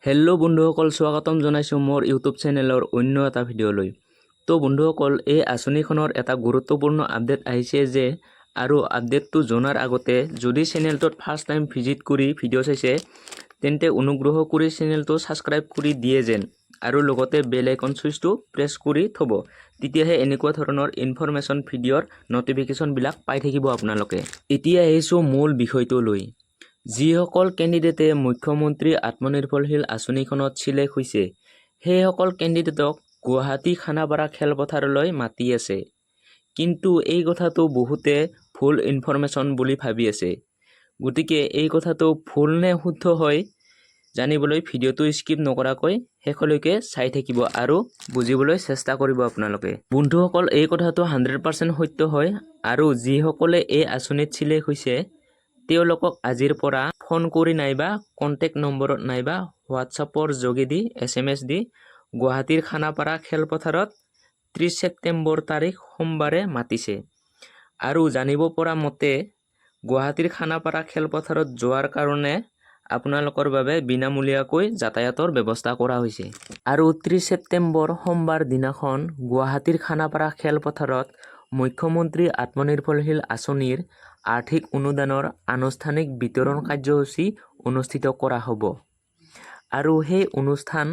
Hello' বন্ধুসকল, স্বাগতম জনাইছোঁ মোৰ ইউটিউব চেনেলৰ অন্য এটা ভিডিঅ'লৈ। তো বন্ধুসকল, এই আঁচনিখনৰ এটা গুৰুত্বপূৰ্ণ আপডেট আহিছে যে, আৰু আপডেটটো জনাৰ আগতে যদি চেনেলটোত ফাৰ্ষ্ট টাইম ভিজিট কৰি ভিডিঅ' চাইছে, তেন্তে অনুগ্ৰহ কৰি চেনেলটো ছাবস্ক্ৰাইব কৰি দিয়ে যেন, আৰু লগতে বেল আইকন চুইচটো প্ৰেছ কৰি থ'ব। তেতিয়াহে এনেকুৱা ধৰণৰ ইনফৰমেশ্যন ভিডিঅ'ৰ নটিফিকেশ্যনবিলাক পাই থাকিব আপোনালোকে। এতিয়া আহিছোঁ মূল বিষয়টোলৈ। যিসকল কেণ্ডিডেটে মুখ্যমন্ত্ৰী আত্মনিৰ্ভৰশীল আঁচনিখনত চিলেক্ট হৈছে, সেইসকল কেণ্ডিডেটক গুৱাহাটী খানাপাৰা খেলপথাৰলৈ মাতি আছে। কিন্তু এই কথাটো বহুতে ভুল ইনফৰমেশ্যন বুলি ভাবি আছে। গতিকে এই কথাটো ভুল নে শুদ্ধ হয় জানিবলৈ ভিডিঅ'টো স্কিপ নকৰাকৈ শেষলৈকে চাই থাকিব আৰু বুজিবলৈ চেষ্টা কৰিব আপোনালোকে। বন্ধুসকল, এই কথাটো 100% সত্য হয়, আৰু যিসকলে এই আঁচনিত চিলেক্ট হৈছে তেওঁলোকক আজিৰ পৰা ফোন কৰি নাইবা কণ্টেক্ট নম্বৰত নাইবা হোৱাটছআপৰ যোগেদি SMS দি গুৱাহাটীৰ খানাপাৰা খেলপথাৰত 30 ছেপ্টেম্বৰ তাৰিখ সোমবাৰে মাতিছে। আৰু জানিব পৰা মতে গুৱাহাটীৰ খানাপাৰা খেলপথাৰত যোৱাৰ কাৰণে আপোনালোকৰ বাবে বিনামূলীয়াকৈ যাতায়াতৰ ব্যৱস্থা কৰা হৈছে। আৰু 30 ছেপ্টেম্বৰ সোমবাৰ দিনাখন গুৱাহাটীৰ খানাপাৰা খেলপথাৰত মুখ্যমন্ত্ৰী আত্মনিৰ্ভৰশীল আঁচনিৰ আৰ্থিক অনুদানৰ আনুষ্ঠানিক বিতৰণ কাৰ্যসূচী অনুষ্ঠিত কৰা হ'ব। আৰু সেই অনুষ্ঠান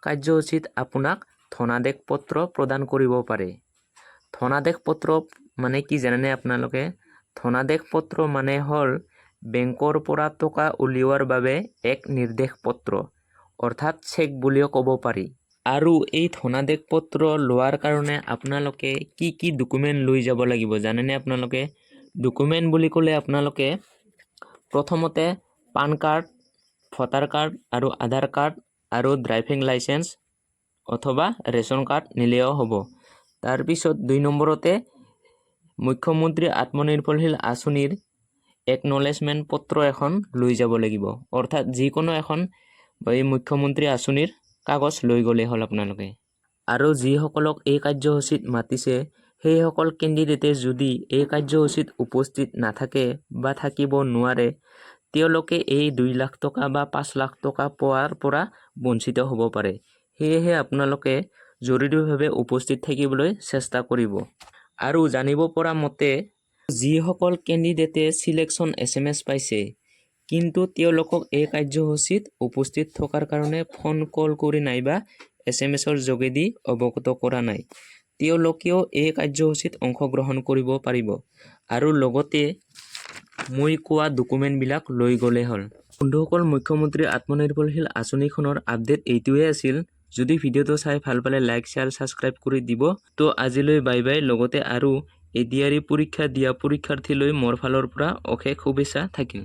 কাৰ্যসূচীত আপোনাক ধনাদেশ পত্ৰ প্ৰদান কৰিব পাৰে। ধনাদেশ পত্ৰ মানে কি জানেনে আপোনালোকে? ধনাদেশ পত্ৰ মানে হ'ল বেংকৰ পৰা টকা উলিওৱাৰ বাবে এক নিৰ্দেশ পত্ৰ, অৰ্থাৎ চেক বুলিও ক'ব পাৰি। আৰু এই ধনাদেশ পত্ৰ লোৱাৰ কাৰণে আপোনালোকে কি ডকুমেণ্ট লৈ যাব লাগিব জানেনে আপোনালোকে? ডকুমেণ্ট বুলি ক'লে আপোনালোকে প্ৰথমতে পান কাৰ্ড, ভোটাৰ কাৰ্ড আৰু আধাৰ কাৰ্ড আৰু ড্ৰাইভিং লাইচেন্স অথবা ৰেচন কাৰ্ড নিলেও হ'ব। তাৰপিছত 2 নম্বৰতে মুখ্যমন্ত্ৰী আত্মনিৰ্ভৰশীল আঁচনিৰ একনলেজমেণ্ট পত্ৰ এখন লৈ যাব লাগিব, অৰ্থাৎ যিকোনো এখন এই মুখ্যমন্ত্ৰী আঁচনিৰ কাগজ লৈ গ'লে হ'ল আপোনালোকে। আৰু যিসকলক এই কাৰ্যসূচীত মাতিছে সেইসকল কেণ্ডিডেটে যদি এই কাৰ্যসূচীত উপস্থিত নাথাকে বা থাকিব নোৱাৰে, তেওঁলোকে এই 2 লাখ টকা বা 5 লাখ টকা পোৱাৰ পৰা বঞ্চিত হ'ব পাৰে। সেয়েহে আপোনালোকে জৰুৰীভাৱে উপস্থিত থাকিবলৈ চেষ্টা কৰিব। আৰু জানিব পৰা মতে যিসকল কেণ্ডিডেটে চিলেকশ্যন SMS পাইছে কিন্তু তেওঁলোকক এই কাৰ্যসূচীত উপস্থিত থকাৰ কাৰণে ফোন কল কৰি নাইবা SMS-ৰ যোগেদি অৱগত কৰা নাই, তেওঁলোকেও এই কাৰ্যসূচীত অংশগ্ৰহণ কৰিব পাৰিব। আৰু লগতে মই কোৱা ডকুমেণ্টবিলাক লৈ গ'লে হ'ল। বন্ধুসকল, মুখ্যমন্ত্ৰী আত্মনিৰ্ভৰশীল আঁচনিখনৰ আপডেট এইটোৱে আছিল। যদি ভিডিঅ'টো চাই ভাল পালে লাইক, শ্বেয়াৰ, ছাবস্ক্ৰাইব কৰি দিব। তো আজিলৈ বাই বাই। লগতে আৰু ADRE পৰীক্ষা দিয়া পৰীক্ষাৰ্থীলৈ মোৰ ফালৰ পৰা অশেষ শুভেচ্ছা থাকিল।